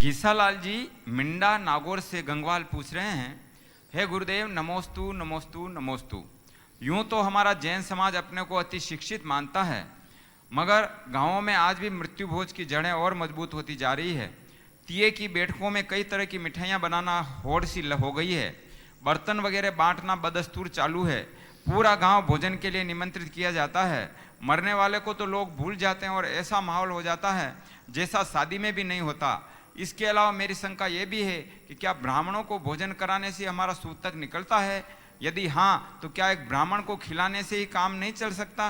घीसालाल जी मिंडा नागौर से गंगवाल पूछ रहे हैं, हे गुरुदेव नमोस्तु नमोस्तु नमोस्तु। यूं तो हमारा जैन समाज अपने को अति शिक्षित मानता है, मगर गांवों में आज भी मृत्यु भोज की जड़ें और मजबूत होती जा रही है। तिये की बैठकों में कई तरह की मिठाइयां बनाना होड़ सी हो गई है। बर्तन वगैरह बांटना बदस्तूर चालू है। पूरा गांव भोजन के लिए निमंत्रित किया जाता है। मरने वाले को तो लोग भूल जाते हैं और ऐसा माहौल हो जाता है जैसा शादी में भी नहीं होता। इसके अलावा मेरी शंका ये भी है कि क्या ब्राह्मणों को भोजन कराने से हमारा सूतक निकलता है? यदि हाँ, तो क्या एक ब्राह्मण को खिलाने से ही काम नहीं चल सकता?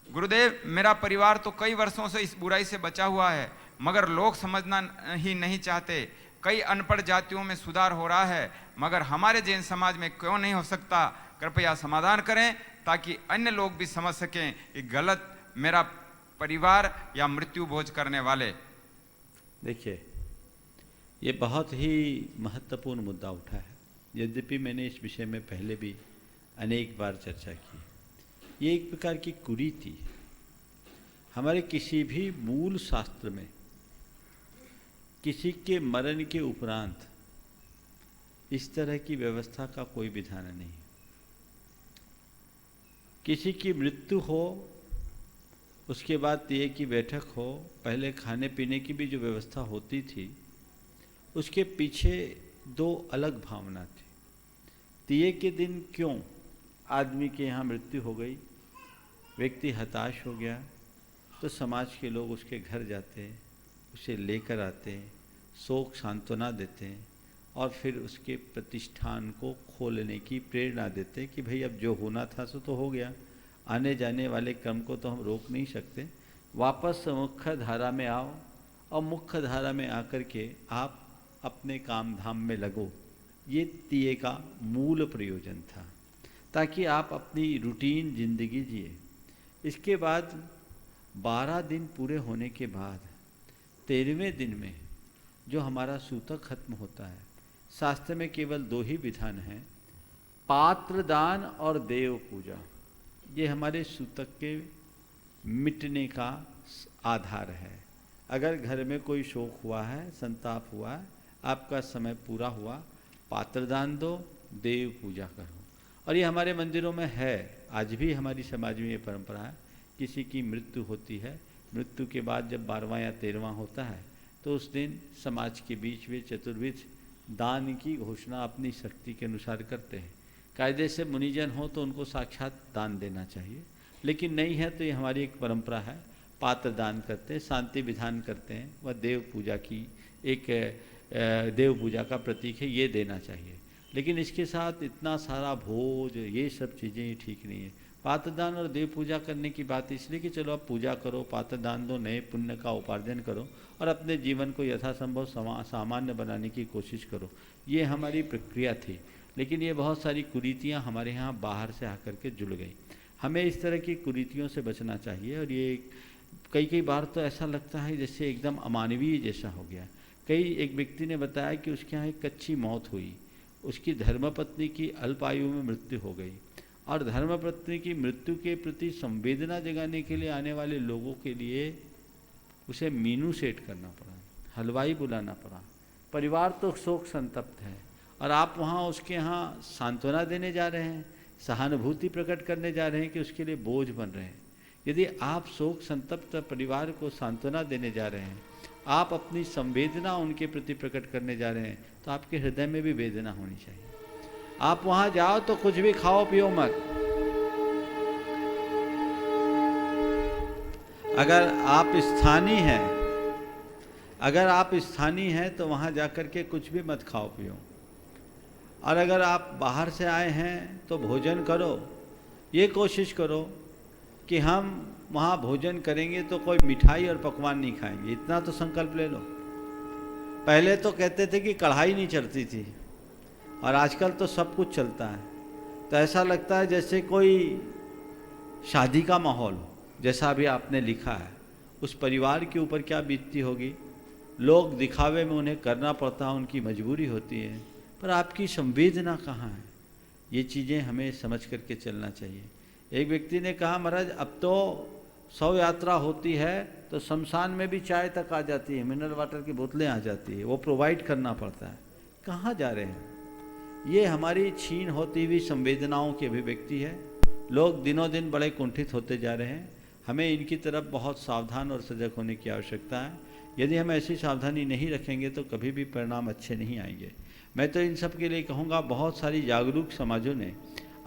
गुरुदेव, मेरा परिवार तो कई वर्षों से इस बुराई से बचा हुआ है, मगर लोग समझना ही नहीं चाहते। कई अनपढ़ जातियों में सुधार हो रहा है, मगर हमारे जैन समाज में क्यों नहीं हो सकता? कृपया समाधान करें ताकि अन्य लोग भी समझ सकें कि गलत मेरा परिवार या मृत्यु भोज करने वाले। देखिए, ये बहुत ही महत्वपूर्ण मुद्दा उठा है। यद्यपि मैंने इस विषय में पहले भी अनेक बार चर्चा की। ये एक प्रकार की कुरीति है। हमारे किसी भी मूल शास्त्र में किसी के मरण के उपरांत इस तरह की व्यवस्था का कोई विधान नहीं। किसी की मृत्यु हो, उसके बाद तिये की बैठक हो, पहले खाने पीने की भी जो व्यवस्था होती थी, उसके पीछे दो अलग भावना थी। तिये के दिन क्यों आदमी के यहाँ मृत्यु हो गई, व्यक्ति हताश हो गया, तो समाज के लोग उसके घर जाते हैं, उसे लेकर आते हैं, शोक सांत्वना देते हैं और फिर उसके प्रतिष्ठान को खोलने की प्रेरणा देते हैं कि भाई अब जो होना था सो तो हो गया, आने जाने वाले क्रम को तो हम रोक नहीं सकते, वापस मुख्य धारा में आओ और मुख्य धारा में आकर के आप अपने काम धाम में लगो। ये तिये का मूल प्रयोजन था, ताकि आप अपनी रूटीन जिंदगी जिए। इसके बाद 12 दिन पूरे होने के बाद 13वें दिन में जो हमारा सूतक खत्म होता है, शास्त्र में केवल 2 ही विधान हैं, पात्रदान और देव पूजा। ये हमारे सूतक के मिटने का आधार है। अगर घर में कोई शोक हुआ है, संताप हुआ है, आपका समय पूरा हुआ, पात्रदान दो, देव पूजा करो। और ये हमारे मंदिरों में है, आज भी हमारी समाज में ये परंपरा है। किसी की मृत्यु होती है, मृत्यु के बाद जब 12वां या 13वां होता है, तो उस दिन समाज के बीच में चतुर्विध दान की घोषणा अपनी शक्ति के अनुसार करते हैं। कायदे से मुनिजन हो तो उनको साक्षात दान देना चाहिए, लेकिन नहीं है तो ये हमारी एक परंपरा है, पात्र दान करते हैं, शांति विधान करते हैं। वह देव पूजा की एक देव पूजा का प्रतीक है, ये देना चाहिए। लेकिन इसके साथ इतना सारा भोज, ये सब चीज़ें ठीक नहीं है। पात्रदान और देव पूजा करने की बात इसलिए कि चलो आप पूजा करो, पात्रदान दो, नए पुण्य का उपार्जन करो और अपने जीवन को यथासंभव सामान्य बनाने की कोशिश करो। ये हमारी प्रक्रिया थी, लेकिन ये बहुत सारी कुरीतियाँ हमारे यहाँ बाहर से आकर के जुड़ गई। हमें इस तरह की कुरीतियों से बचना चाहिए। और ये कई बार तो ऐसा लगता है जैसे एकदम अमानवीय जैसा हो गया। एक व्यक्ति ने बताया कि उसके यहाँ एक कच्ची मौत हुई, उसकी धर्मपत्नी की अल्प आयु में मृत्यु हो गई और धर्मपत्नी की मृत्यु के प्रति संवेदना जगाने के लिए आने वाले लोगों के लिए उसे मीनू सेट करना पड़ा, हलवाई बुलाना पड़ा। परिवार तो शोक संतप्त है और आप वहाँ उसके यहाँ सांत्वना देने जा रहे हैं, सहानुभूति प्रकट करने जा रहे हैं कि उसके लिए बोझ बन रहे हैं। यदि आप शोक संतप्त परिवार को सांत्वना देने जा रहे हैं, आप अपनी संवेदना उनके प्रति प्रकट करने जा रहे हैं, तो आपके हृदय में भी वेदना होनी चाहिए। आप वहाँ जाओ तो कुछ भी खाओ पियो मत। अगर आप स्थानीय हैं तो वहाँ जाकर के कुछ भी मत खाओ पियो। और अगर आप बाहर से आए हैं तो भोजन करो। ये कोशिश करो कि हम वहाँ भोजन करेंगे तो कोई मिठाई और पकवान नहीं खाएंगे, इतना तो संकल्प ले लो। पहले तो कहते थे कि कढ़ाई नहीं चलती थी और आजकल तो सब कुछ चलता है। तो ऐसा लगता है जैसे कोई शादी का माहौल हो, जैसा अभी आपने लिखा है। उस परिवार के ऊपर क्या बीतती होगी। लोग दिखावे में उन्हें करना पड़ता है, उनकी मजबूरी होती है, पर आपकी संवेदना कहाँ है? ये चीज़ें हमें समझ करके चलना चाहिए। एक व्यक्ति ने कहा, महाराज अब तो 100 यात्रा होती है तो तो शमशान में भी चाय तक आ जाती है, मिनरल वाटर की बोतलें आ जाती है, वो प्रोवाइड करना पड़ता है। कहाँ जा रहे हैं? ये हमारी छीन होती हुई संवेदनाओं की अभिव्यक्ति है। लोग दिनों दिन बड़े कुंठित होते जा रहे हैं। हमें इनकी तरफ बहुत सावधान और सजग होने की आवश्यकता है। यदि हम ऐसी सावधानी नहीं रखेंगे तो कभी भी परिणाम अच्छे नहीं आएंगे। मैं तो इन सब के लिए कहूँगा, बहुत सारी जागरूक समाजों ने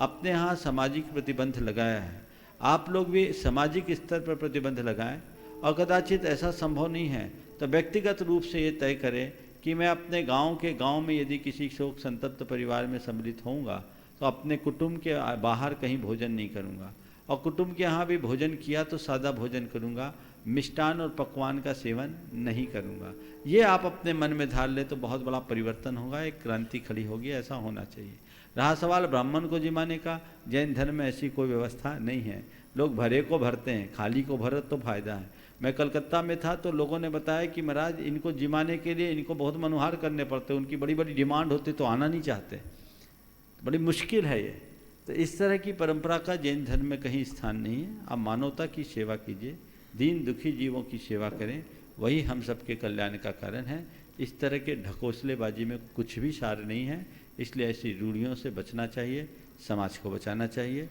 अपने यहाँ सामाजिक प्रतिबंध लगाया है। आप लोग भी सामाजिक स्तर पर प्रतिबंध लगाएं, और कदाचित ऐसा संभव नहीं है तो व्यक्तिगत रूप से ये तय करें कि मैं अपने गांव में यदि किसी शोक संतप्त परिवार में सम्मिलित होऊंगा तो अपने कुटुंब के बाहर कहीं भोजन नहीं करूंगा, और कुटुंब के यहाँ भी भोजन किया तो सादा भोजन करूंगा, मिष्टान और पकवान का सेवन नहीं करूंगा। ये आप अपने मन में धार ले तो बहुत बड़ा परिवर्तन होगा, एक क्रांति खड़ी होगी। ऐसा होना चाहिए। रहा सवाल ब्राह्मण को जिमाने का, जैन धर्म में ऐसी कोई व्यवस्था नहीं है। लोग भरे को भरते हैं, खाली को भरत तो फायदा है। मैं कलकत्ता में था तो लोगों ने बताया कि महाराज इनको जिमाने के लिए इनको बहुत मनुहार करने पड़ते, उनकी बड़ी बड़ी डिमांड होती तो आना नहीं चाहते, बड़ी मुश्किल है ये। तो इस तरह की परंपरा का जैन धर्म में कहीं स्थान नहीं है। आप मानवता की सेवा कीजिए, दीन दुखी जीवों की सेवा करें, वही हम सबके कल्याण का कारण है। इस तरह के ढकोसलेबाजी में कुछ भी सार नहीं है। इसलिए ऐसी रूढ़ियों से बचना चाहिए, समाज को बचाना चाहिए।